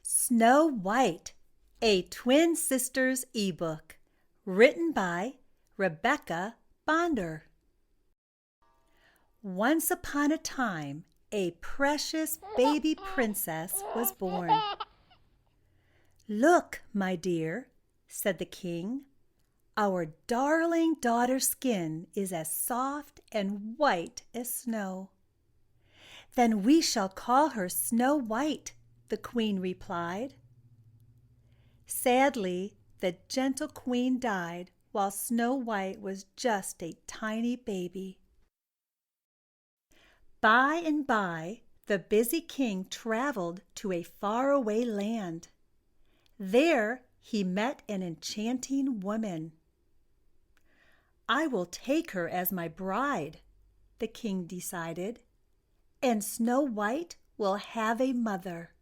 Snow White, a Twin Sisters ebook, written by Rebecca Bonder. Once upon a time, a precious baby princess was born. "Look, my dear," said the king, "our darling daughter's skin is as soft and white as snow." "Then we shall call her Snow White," the queen replied. Sadly, the gentle queen died while Snow White was just a tiny baby. By and by, the busy king traveled to a faraway land. There he met an enchanting woman. "I will take her as my bride," the king decided, "and Snow White will have a mother."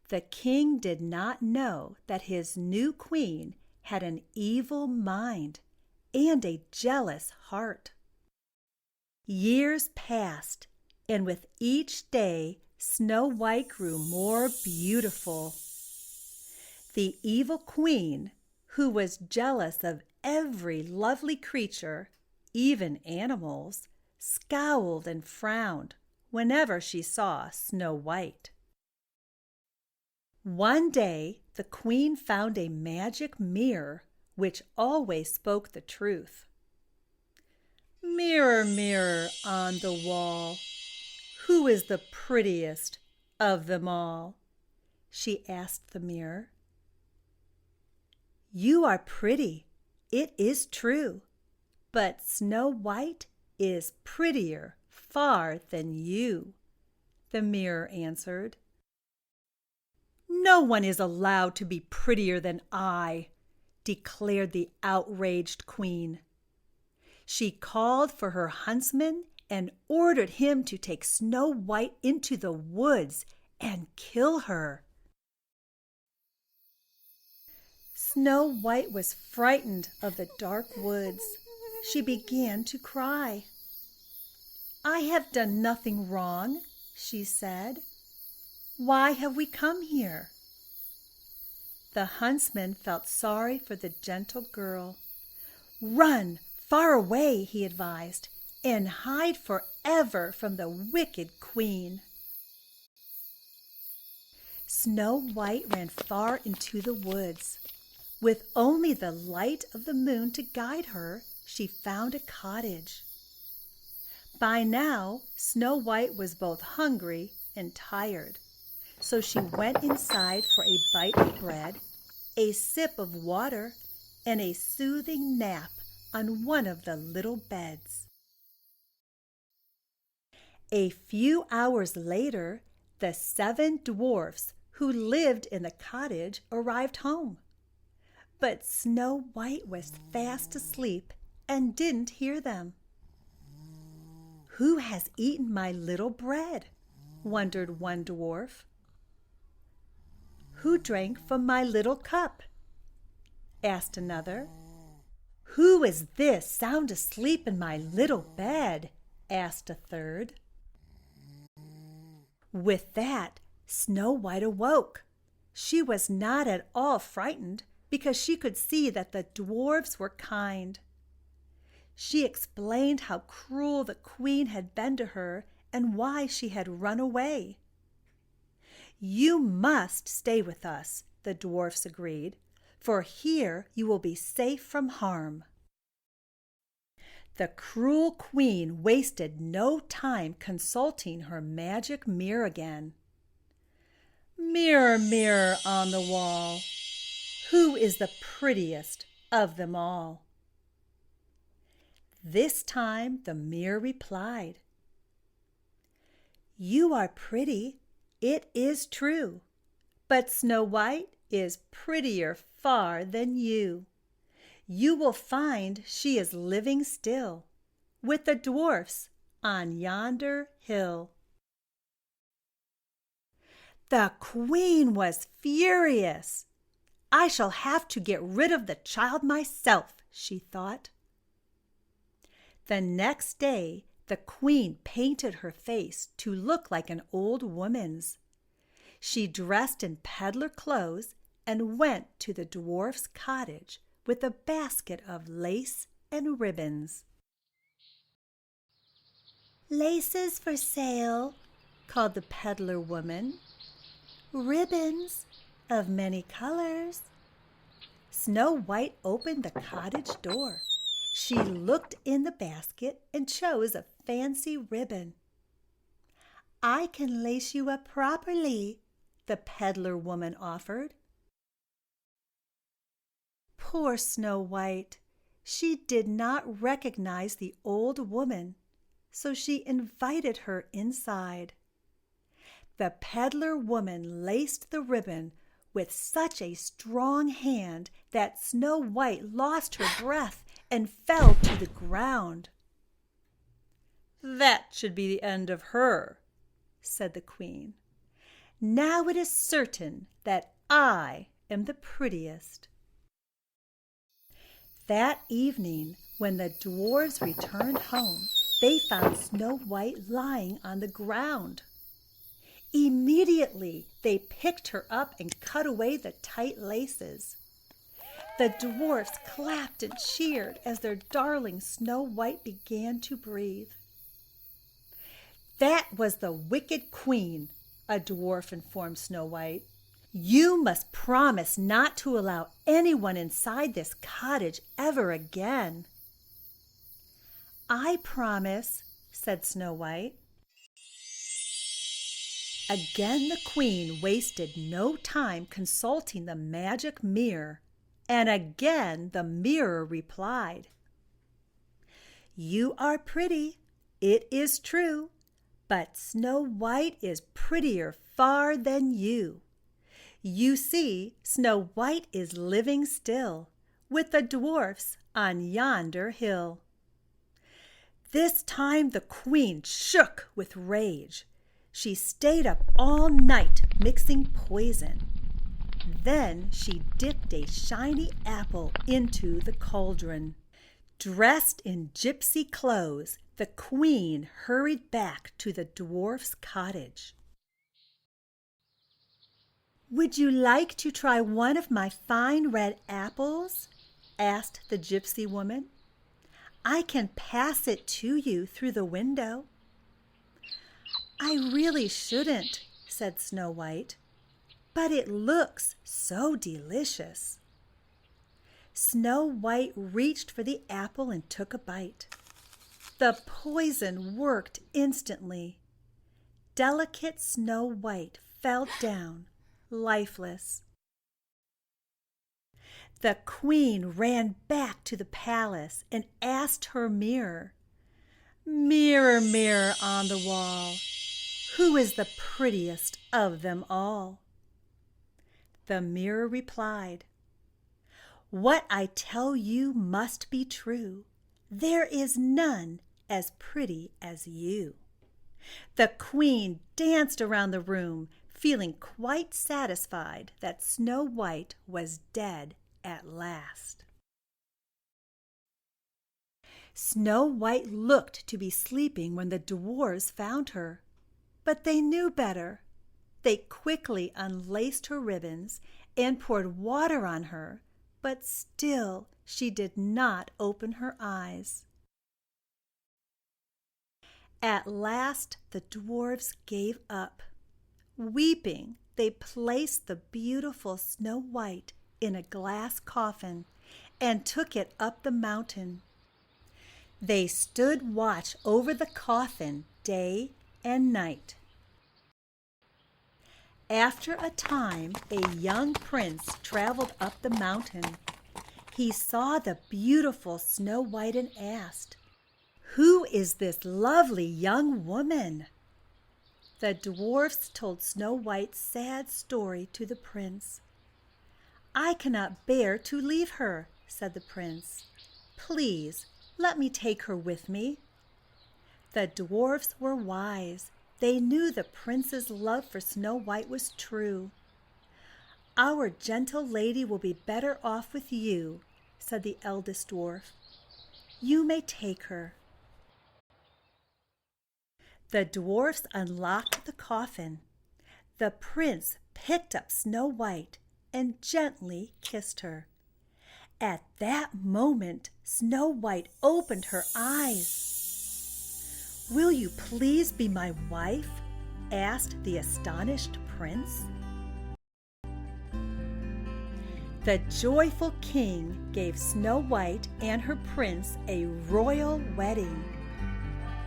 The king did not know that his new queen had an evil mind and a jealous heart. Years passed, and with each day Snow White grew more beautiful. The evil queen, who was jealous of every lovely creature, even animals, scowled and frowned whenever she saw Snow White. One day the queen found a magic mirror which always spoke the truth. "Mirror, mirror on the wall, who is the prettiest of them all?" she asked the mirror. "You are pretty, it is true, but Snow White is prettier far than you," the mirror answered. "No one is allowed to be prettier than I," declared the outraged queen. She called for her huntsman and ordered him to take Snow White into the woods and kill her. Snow White was frightened of the dark woods. She began to cry. "I have done nothing wrong," she said. "Why have we come here?" The huntsman felt sorry for the gentle girl. "Run far away," he advised, "and hide forever from the wicked queen." Snow White ran far into the woods. With only the light of the moon to guide her, she found a cottage. By now, Snow White was both hungry and tired, so she went inside for a bite of bread, a sip of water, and a soothing nap on one of the little beds. A few hours later, the 7 dwarfs who lived in the cottage arrived home. But Snow White was fast asleep and didn't hear them. "Who has eaten my little bread?" wondered one dwarf. "Who drank from my little cup?" asked another. "Who is this sound asleep in my little bed?" asked a third. With that, Snow White awoke. She was not at all frightened because she could see that the dwarfs were kind. She explained how cruel the queen had been to her and why she had run away. "You must stay with us," the dwarfs agreed, "for here you will be safe from harm." The cruel queen wasted no time consulting her magic mirror again. "Mirror, mirror on the wall, who is the prettiest of them all?" This time the mirror replied, "You are pretty, it is true, but Snow White is prettier far than you. You will find she is living still with the dwarfs on yonder hill." The queen was furious. "I shall have to get rid of the child myself," she thought. The next day, the queen painted her face to look like an old woman's. She dressed in peddler clothes and went to the dwarf's cottage with a basket of lace and ribbons. "Laces for sale," called the peddler woman. "Ribbons of many colors." Snow White opened the cottage door. She looked in the basket and chose a fancy ribbon. "I can lace you up properly," the peddler woman offered. Poor Snow White! She did not recognize the old woman, so she invited her inside. The peddler woman laced the ribbon with such a strong hand that Snow White lost her breath and fell to the ground. "That should be the end of her," said the Queen. "Now it is certain that I am the prettiest." That evening, when the dwarfs returned home, they found Snow White lying on the ground. Immediately they picked her up and cut away the tight laces. The dwarfs clapped and cheered as their darling Snow White began to breathe. "That was the wicked Queen," a dwarf informed Snow White. "You must promise not to allow anyone inside this cottage ever again." "I promise," said Snow White. Again the Queen wasted no time consulting the magic mirror, and again the mirror replied, "You are pretty, it is true, but Snow White is prettier far than you. You see, Snow White is living still with the dwarfs on yonder hill." This time the Queen shook with rage. She stayed up all night mixing poison. Then she dipped a shiny apple into the cauldron. Dressed in gypsy clothes, the Queen hurried back to the dwarf's cottage. "Would you like to try one of my fine red apples?" asked the gypsy woman. "I can pass it to you through the window." "I really shouldn't," said Snow White, "but it looks so delicious." Snow White reached for the apple and took a bite. The poison worked instantly. Delicate Snow White fell down, lifeless. The Queen ran back to the palace and asked her mirror, "Mirror, mirror on the wall, who is the prettiest of them all?" The mirror replied, "What I tell you must be true. There is none as pretty as you." The Queen danced around the room, feeling quite satisfied that Snow White was dead at last. Snow White looked to be sleeping when the dwarfs found her, but they knew better. They quickly unlaced her ribbons and poured water on her, but still she did not open her eyes. At last the dwarfs gave up. Weeping, they placed the beautiful Snow White in a glass coffin and took it up the mountain. They stood watch over the coffin day and night. After a time, a young prince traveled up the mountain. He saw the beautiful Snow White and asked, "Who is this lovely young woman?" The dwarfs told Snow White's sad story to the prince. "I cannot bear to leave her," said the prince. "Please let me take her with me." The dwarfs were wise. They knew the prince's love for Snow White was true. "Our gentle lady will be better off with you," said the eldest dwarf. "You may take her." The dwarfs unlocked the coffin. The prince picked up Snow White and gently kissed her. At that moment, Snow White opened her eyes. "Will you please be my wife?" asked the astonished prince. The joyful king gave Snow White and her prince a royal wedding.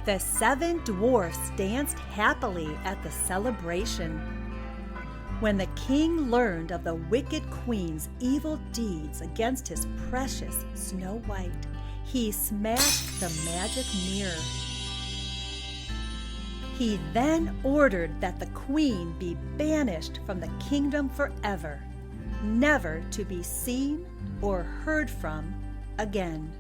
The 7 dwarfs danced happily at the celebration. When the king learned of the wicked queen's evil deeds against his precious Snow White, he smashed the magic mirror. He then ordered that the queen be banished from the kingdom forever, never to be seen or heard from again.